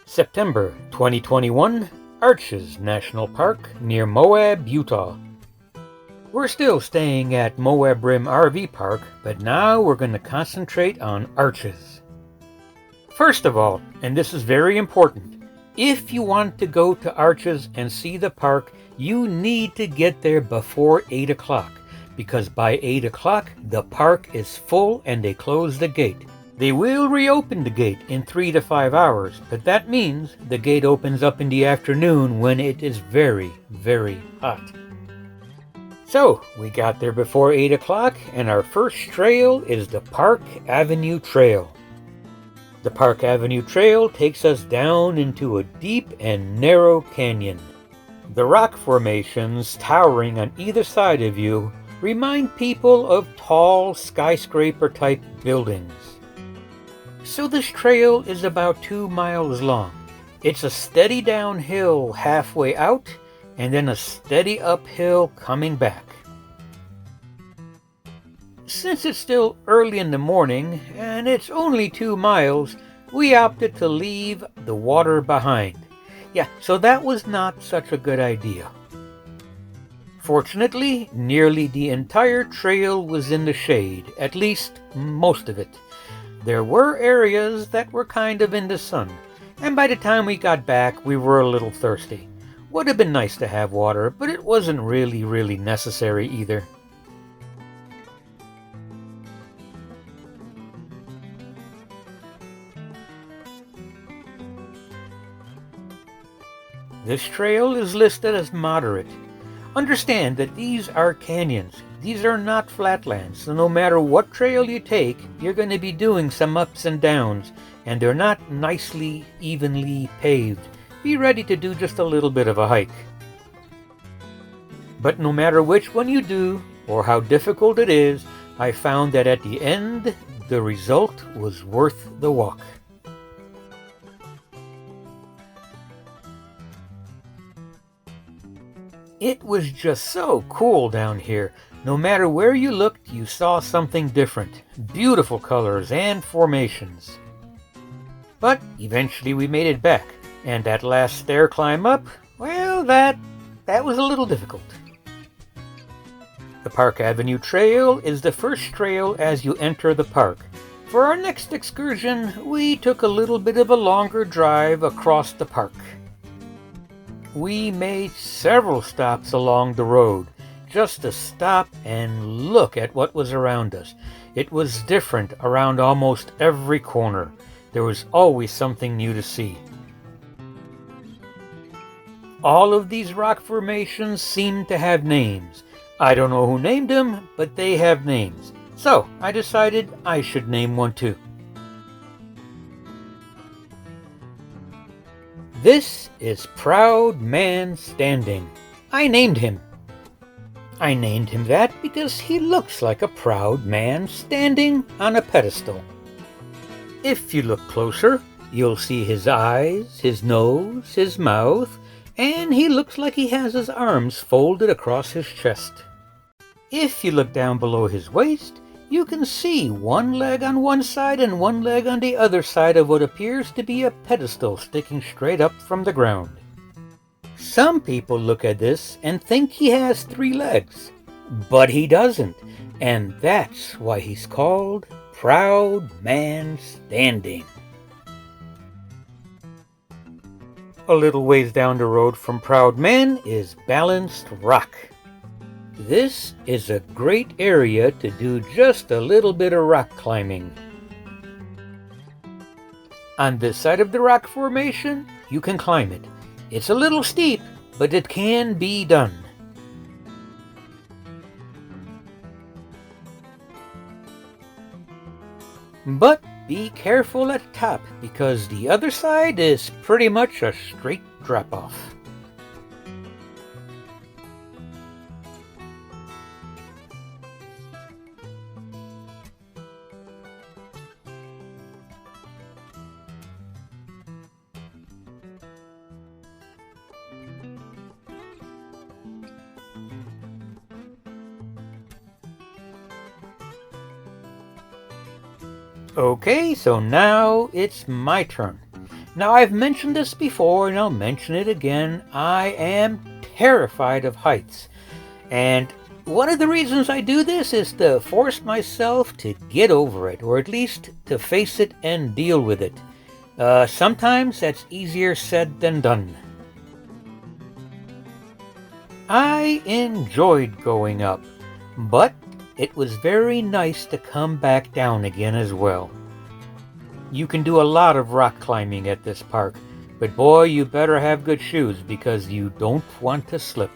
September 2021, Arches National Park near Moab, Utah. We're still staying at Moab Rim RV Park, but now we're going to concentrate on Arches. First of all, and this is very important, if you want to go to Arches and see the park, you need to get there before 8 o'clock, because by 8 o'clock the park is full and they close the gate. They will reopen the gate in 3 to 5 hours, but that means the gate opens up in the afternoon when it is very, very hot. So, we got there before 8 o'clock, and our first trail is the Park Avenue Trail. The Park Avenue Trail takes us down into a deep and narrow canyon. The rock formations towering on either side of you remind people of tall skyscraper-type buildings. So this trail is about 2 miles long. It's a steady downhill halfway out, and then a steady uphill coming back. Since it's still early in the morning, and it's only 2 miles, we opted to leave the water behind. Yeah, so that was not such a good idea. Fortunately, nearly the entire trail was in the shade, at least most of it. There were areas that were kind of in the sun, and by the time we got back, we were a little thirsty. Would have been nice to have water, but it wasn't really necessary either. This trail is listed as moderate. Understand that these are canyons. These are not flatlands, so no matter what trail you take, you're going to be doing some ups and downs, and they're not nicely, evenly paved. Be ready to do just a little bit of a hike. But no matter which one you do, or how difficult it is, I found that at the end, the result was worth the walk. It was just so cool down here. No matter where you looked, you saw something different. Beautiful colors and formations. But eventually we made it back, and that last stair climb up, well, that was a little difficult. The Park Avenue Trail is the first trail as you enter the park. For our next excursion, we took a little bit of a longer drive across the park. We made several stops along the road, just to stop and look at what was around us. It was different around almost every corner. There was always something new to see. All of these rock formations seem to have names. I don't know who named them, but they have names. So I decided I should name one too. This is Proud Man Standing. I named him. I named him that because he looks like a proud man standing on a pedestal. If you look closer, you'll see his eyes, his nose, his mouth, and he looks like he has his arms folded across his chest. If you look down below his waist, you can see one leg on one side and one leg on the other side of what appears to be a pedestal sticking straight up from the ground. Some people look at this and think he has 3 legs, but he doesn't, and that's why he's called Proud Man Standing. A little ways down the road from Proud Man is Balanced Rock. This is a great area to do just a little bit of rock climbing. On this side of the rock formation, you can climb it. It's a little steep, but it can be done. But be careful at the top, because the other side is pretty much a straight drop-off. Okay, so now it's my turn. Now, I've mentioned this before and I'll mention it again. I am terrified of heights. And one of the reasons I do this is to force myself to get over it, or at least to face it and deal with it. Sometimes that's easier said than done. I enjoyed going up, but it was very nice to come back down again as well. You can do a lot of rock climbing at this park, but boy, you better have good shoes because you don't want to slip.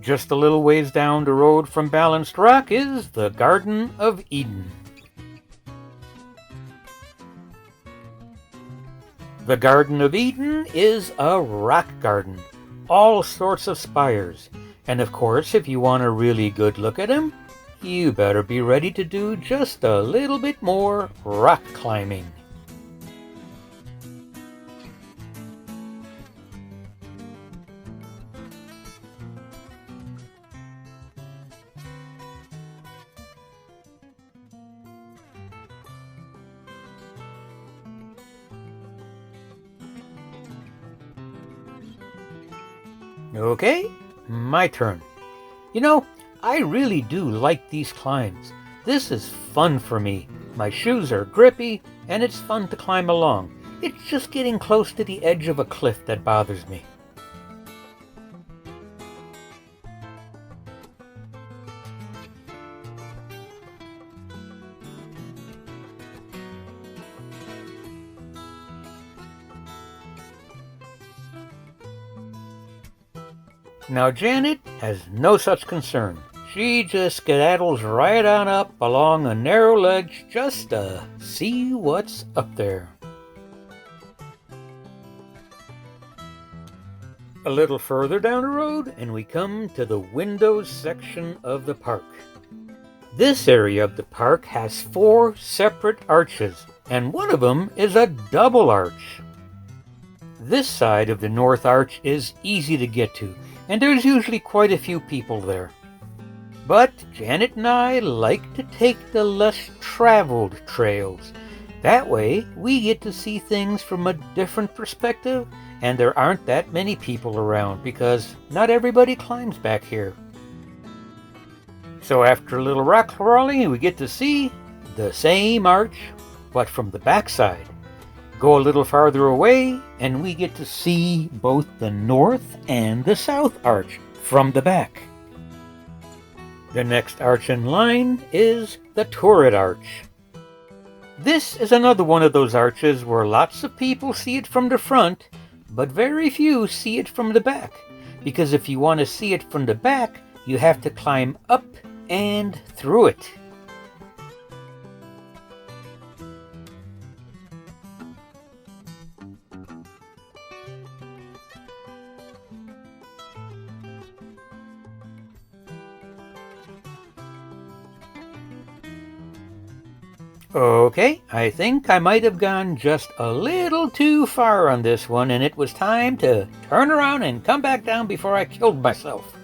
Just a little ways down the road from Balanced Rock is the Garden of Eden. The Garden of Eden is a rock garden, all sorts of spires, and of course if you want a really good look at them, you better be ready to do just a little bit more rock climbing. Okay, my turn. You know, I really do like these climbs. This is fun for me. My shoes are grippy, and it's fun to climb along. It's just getting close to the edge of a cliff that bothers me. Now Janet has no such concern. She just skedaddles right on up along a narrow ledge just to see what's up there. A little further down the road and we come to the windows section of the park. This area of the park has 4 separate arches, and one of them is a double arch. This side of the north arch is easy to get to, and there's usually quite a few people there. But Janet and I like to take the less traveled trails. That way we get to see things from a different perspective, and there aren't that many people around because not everybody climbs back here. So after a little rock crawling, we get to see the same arch, but from the backside. Go a little farther away, and we get to see both the north and the south arch from the back. The next arch in line is the turret arch. This is another one of those arches where lots of people see it from the front, but very few see it from the back, because if you want to see it from the back, you have to climb up and through it. Okay, I think I might have gone just a little too far on this one, and it was time to turn around and come back down before I killed myself.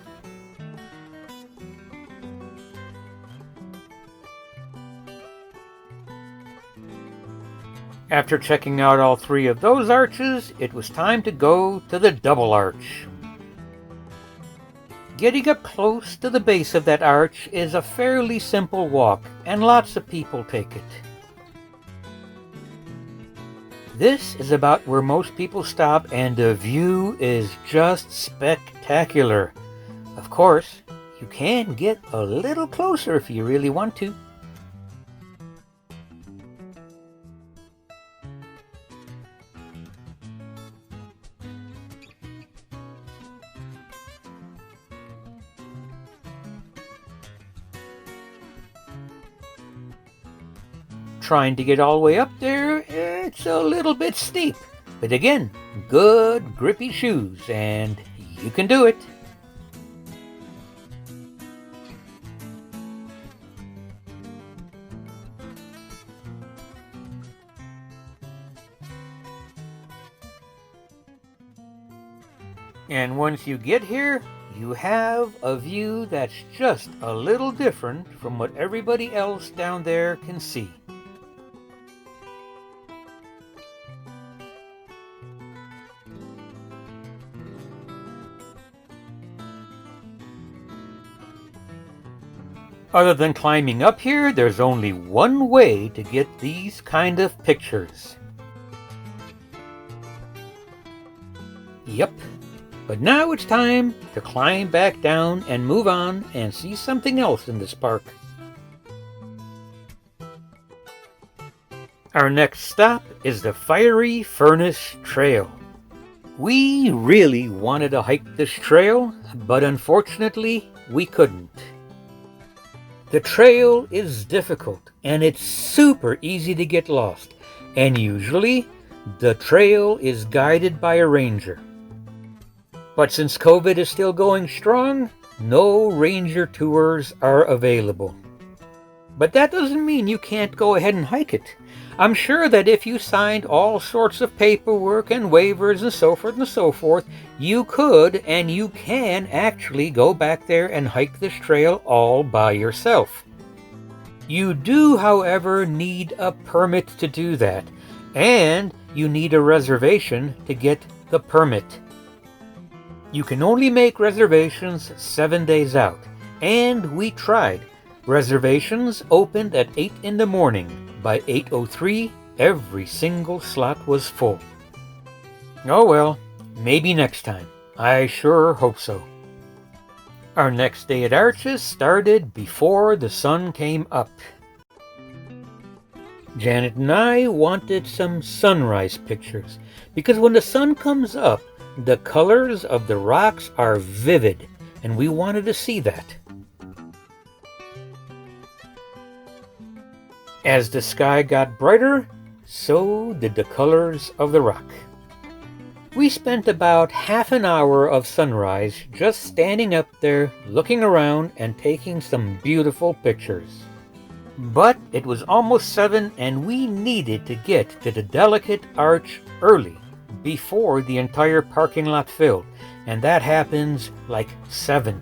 After checking out all 3 of those arches, it was time to go to the double arch. Getting up close to the base of that arch is a fairly simple walk, and lots of people take it. This is about where most people stop, and the view is just spectacular. Of course, you can get a little closer if you really want to. Trying to get all the way up there, it's a little bit steep. But again, good grippy shoes, and you can do it. And once you get here, you have a view that's just a little different from what everybody else down there can see. Other than climbing up here, there's only one way to get these kind of pictures. Yep, but now it's time to climb back down and move on and see something else in this park. Our next stop is the Fiery Furnace Trail. We really wanted to hike this trail, but unfortunately we couldn't. The trail is difficult and it's super easy to get lost, and usually the trail is guided by a ranger. But since COVID is still going strong, no ranger tours are available. But that doesn't mean you can't go ahead and hike it. I'm sure that if you signed all sorts of paperwork and waivers and so forth, you could and you can actually go back there and hike this trail all by yourself. You do, however, need a permit to do that, and you need a reservation to get the permit. You can only make reservations 7 days out, and we tried. Reservations opened at 8 in the morning. By 8:03, every single slot was full. Oh well, maybe next time. I sure hope so. Our next day at Arches started before the sun came up. Janet and I wanted some sunrise pictures, because when the sun comes up, the colors of the rocks are vivid, and we wanted to see that. As the sky got brighter, so did the colors of the rock. We spent about half an hour of sunrise just standing up there, looking around and taking some beautiful pictures. But it was almost 7 and we needed to get to the delicate arch early, before the entire parking lot filled, and that happens like 7.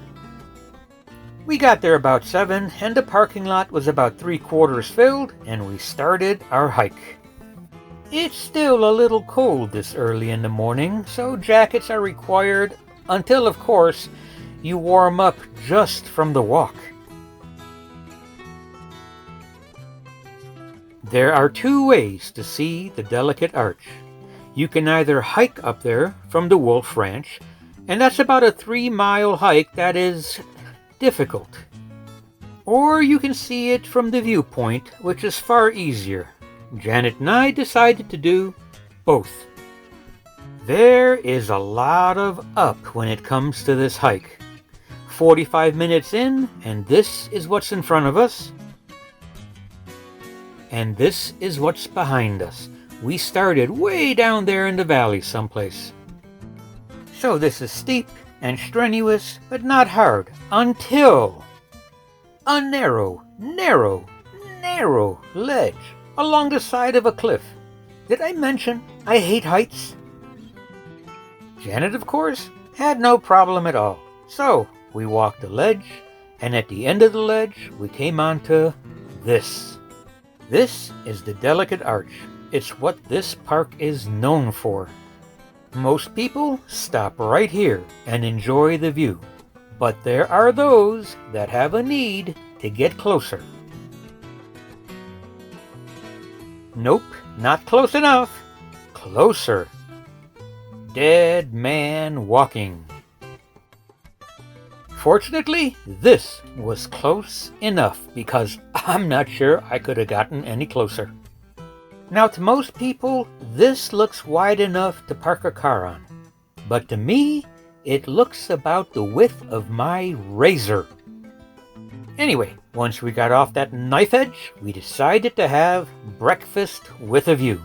We got there about 7, and the parking lot was about 3/4 filled, and we started our hike. It's still a little cold this early in the morning, so jackets are required until, of course, you warm up just from the walk. There are 2 ways to see the delicate arch. You can either hike up there from the Wolfe Ranch, and that's about a 3-mile hike that is difficult. Or you can see it from the viewpoint, which is far easier. Janet and I decided to do both. There is a lot of up when it comes to this hike. 45 minutes in, and this is what's in front of us. And this is what's behind us. We started way down there in the valley someplace. So this is steep and strenuous, but not hard, until a narrow ledge along the side of a cliff. Did I mention I hate heights? Janet, of course, had no problem at all. So we walked the ledge, and at the end of the ledge, we came onto this. This is the Delicate Arch. It's what this park is known for. Most people stop right here and enjoy the view, but there are those that have a need to get closer. Nope, not close enough. Closer. Dead man walking. Fortunately, this was close enough because I'm not sure I could have gotten any closer. Now, to most people, this looks wide enough to park a car on. But to me, it looks about the width of my razor. Anyway, once we got off that knife edge, we decided to have breakfast with a view.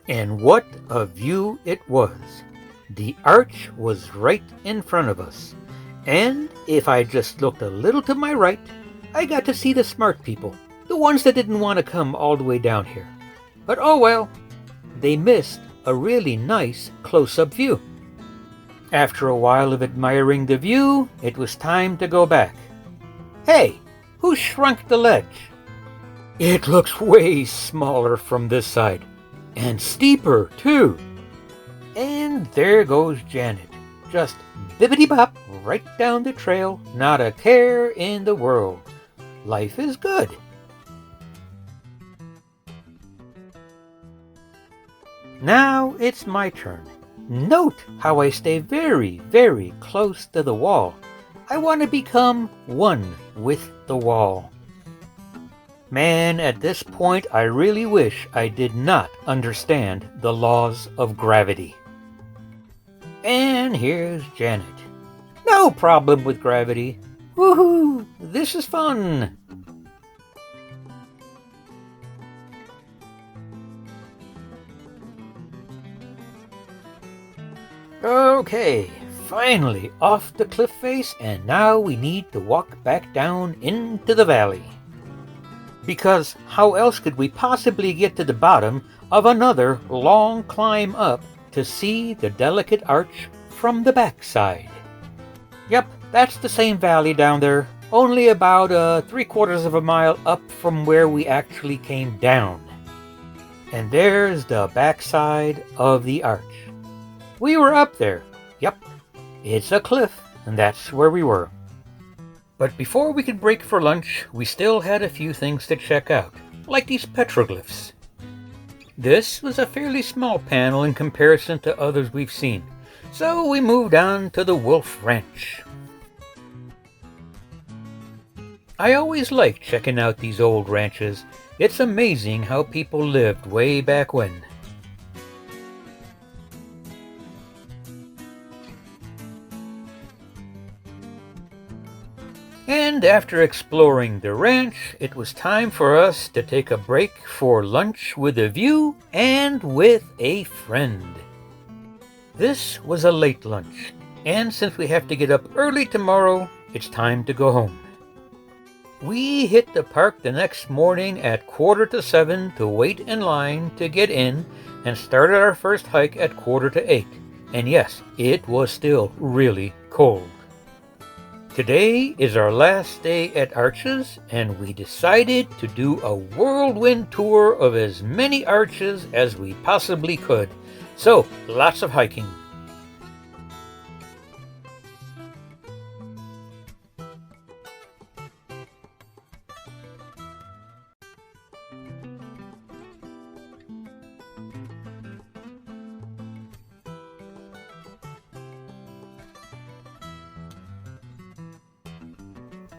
And what a view it was. The arch was right in front of us. And if I just looked a little to my right, I got to see the smart people. The ones that didn't want to come all the way down here. But oh well, they missed a really nice close-up view. After a while of admiring the view, it was time to go back. Hey, who shrunk the ledge? It looks way smaller from this side. And steeper, too. And there goes Janet. Just bibbity-bop right down the trail, not a care in the world. Life is good. Now it's my turn. Note how I stay very, very close to the wall. I want to become one with the wall. Man, at this point I really wish I did not understand the laws of gravity. And here's Janet. No problem with gravity. Woohoo! This is fun! Okay, finally off the cliff face, and now we need to walk back down into the valley. Because how else could we possibly get to the bottom of another long climb up to see the delicate arch from the backside? Yep, that's the same valley down there, only about 3/4 of a mile up from where we actually came down. And there's the backside of the arch. We were up there. Yep, it's a cliff, and that's where we were. But before we could break for lunch, we still had a few things to check out, like these petroglyphs. This was a fairly small panel in comparison to others we've seen, so we moved on to the Wolfe Ranch. I always like checking out these old ranches. It's amazing how people lived way back when. And after exploring the ranch, it was time for us to take a break for lunch with a view and with a friend. This was a late lunch, and since we have to get up early tomorrow, it's time to go home. We hit the park the next morning at 6:45 to wait in line to get in, and started our first hike at 7:45. And yes, it was still really cold. Today is our last day at Arches, and we decided to do a whirlwind tour of as many arches as we possibly could. So, lots of hiking.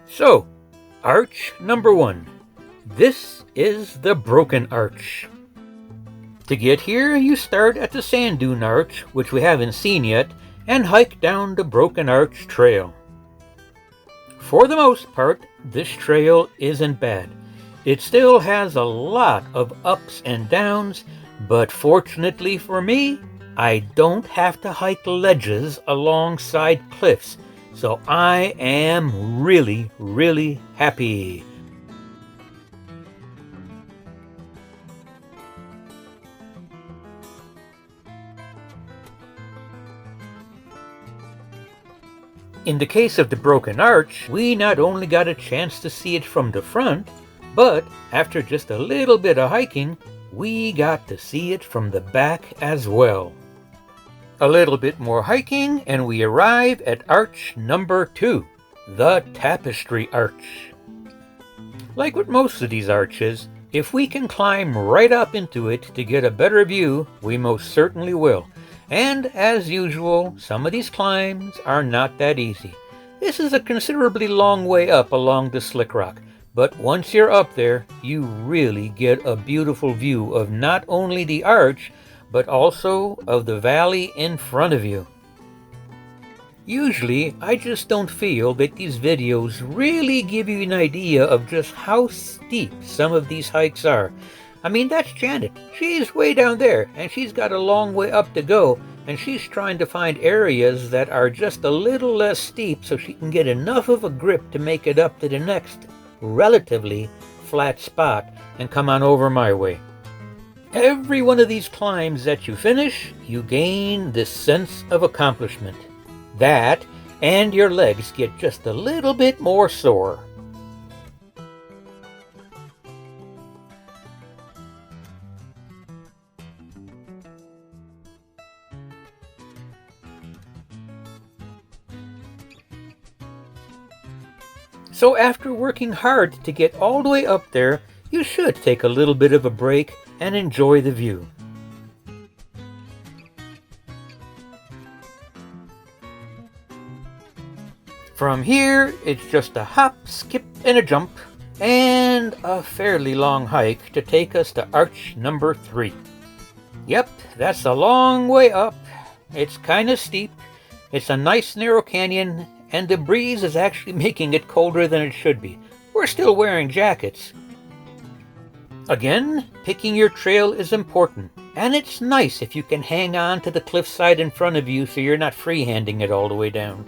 So, arch number 1. This is the Broken Arch. To get here, you start at the Sand Dune Arch, which we haven't seen yet, and hike down the Broken Arch Trail. For the most part, this trail isn't bad. It still has a lot of ups and downs, but fortunately for me, I don't have to hike ledges alongside cliffs. So I am really, really happy. In the case of the Broken Arch, we not only got a chance to see it from the front, but after just a little bit of hiking, we got to see it from the back as well. A little bit more hiking, and we arrive at arch number 2, the Tapestry Arch. Like with most of these arches, if we can climb right up into it to get a better view, we most certainly will. And as usual, some of these climbs are not that easy. This is a considerably long way up along the slick rock, but once you're up there, you really get a beautiful view of not only the arch, but also of the valley in front of you. Usually, I just don't feel that these videos really give you an idea of just how steep some of these hikes are. I mean, that's Janet. She's way down there, and she's got a long way up to go, and she's trying to find areas that are just a little less steep so she can get enough of a grip to make it up to the next relatively flat spot and come on over my way. Every one of these climbs that you finish, you gain this sense of accomplishment. That, and your legs get just a little bit more sore. So after working hard to get all the way up there, you should take a little bit of a break and enjoy the view. From here, it's just a hop, skip, and a jump, and a fairly long hike to take us to arch number 3. Yep, that's a long way up. It's kind of steep. It's a nice narrow canyon, and the breeze is actually making it colder than it should be. We're still wearing jackets. Again, picking your trail is important, and it's nice if you can hang on to the cliffside in front of you so you're not freehanding it all the way down.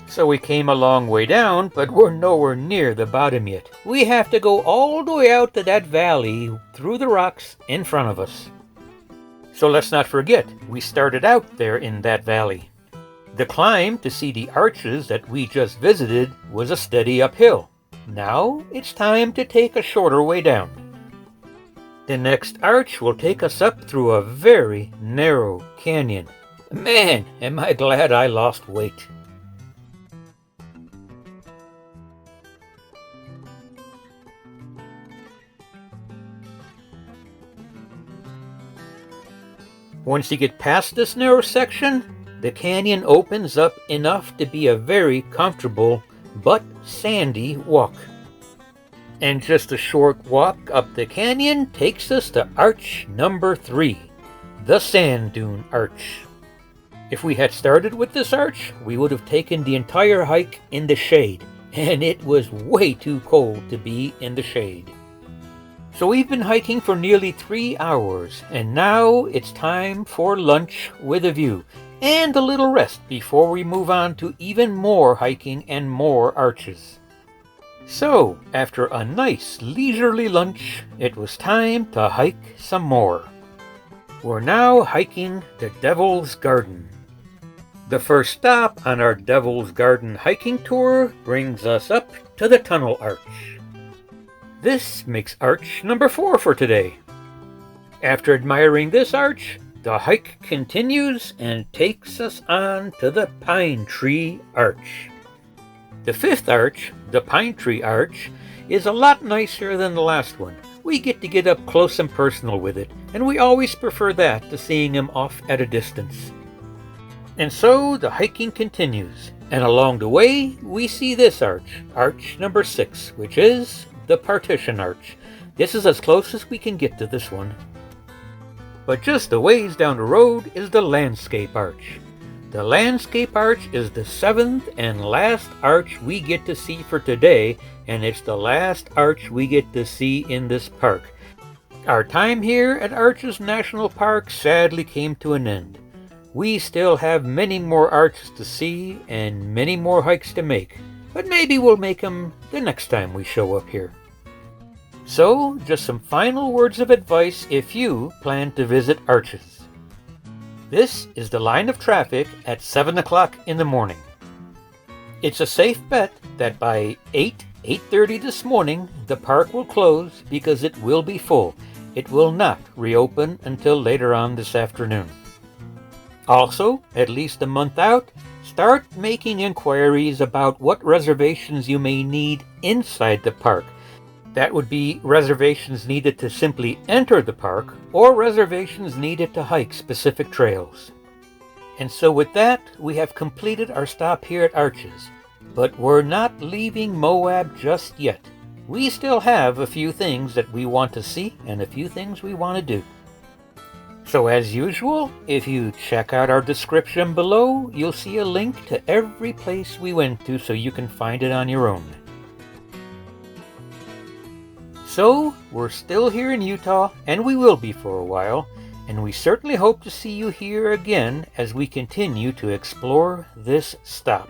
So we came a long way down, but we're nowhere near the bottom yet. We have to go all the way out to that valley through the rocks in front of us. So let's not forget, we started out there in that valley. The climb to see the arches that we just visited was a steady uphill. Now it's time to take a shorter way down. The next arch will take us up through a very narrow canyon. Man, am I glad I lost weight. Once you get past this narrow section, the canyon opens up enough to be a very comfortable but sandy walk. And just a short walk up the canyon takes us to arch number 3, the Sand Dune Arch. If we had started with this arch, we would have taken the entire hike in the shade, and it was way too cold to be in the shade. So we've been hiking for nearly 3 hours, and now it's time for lunch with a view, and a little rest before we move on to even more hiking and more arches. So, after a nice leisurely lunch, it was time to hike some more. We're now hiking the Devil's Garden. The first stop on our Devil's Garden hiking tour brings us up to the Tunnel Arch. This makes arch number 4 for today. After admiring this arch, the hike continues and takes us on to the Pine Tree Arch. The 5th arch, the Pine Tree Arch, is a lot nicer than the last one. We get up close and personal with it, and we always prefer that to seeing him off at a distance. And so the hiking continues, and along the way we see this arch, arch number 6, which is the Partition Arch. This is as close as we can get to this one. But just a ways down the road is the Landscape Arch. The Landscape Arch is the 7th and last arch we get to see for today, and it's the last arch we get to see in this park. Our time here at Arches National Park sadly came to an end. We still have many more arches to see and many more hikes to make, but maybe we'll make them the next time we show up here. So, just some final words of advice if you plan to visit Arches. This is the line of traffic at 7 o'clock in the morning. It's a safe bet that by 8:30 this morning, the park will close because it will be full. It will not reopen until later on this afternoon. Also, at least a month out, start making inquiries about what reservations you may need inside the park. That would be reservations needed to simply enter the park, or reservations needed to hike specific trails. And so with that, we have completed our stop here at Arches. But we're not leaving Moab just yet. We still have a few things that we want to see and a few things we want to do. So as usual, if you check out our description below, you'll see a link to every place we went to so you can find it on your own. So, we're still here in Utah, and we will be for a while, and we certainly hope to see you here again as we continue to explore this stop.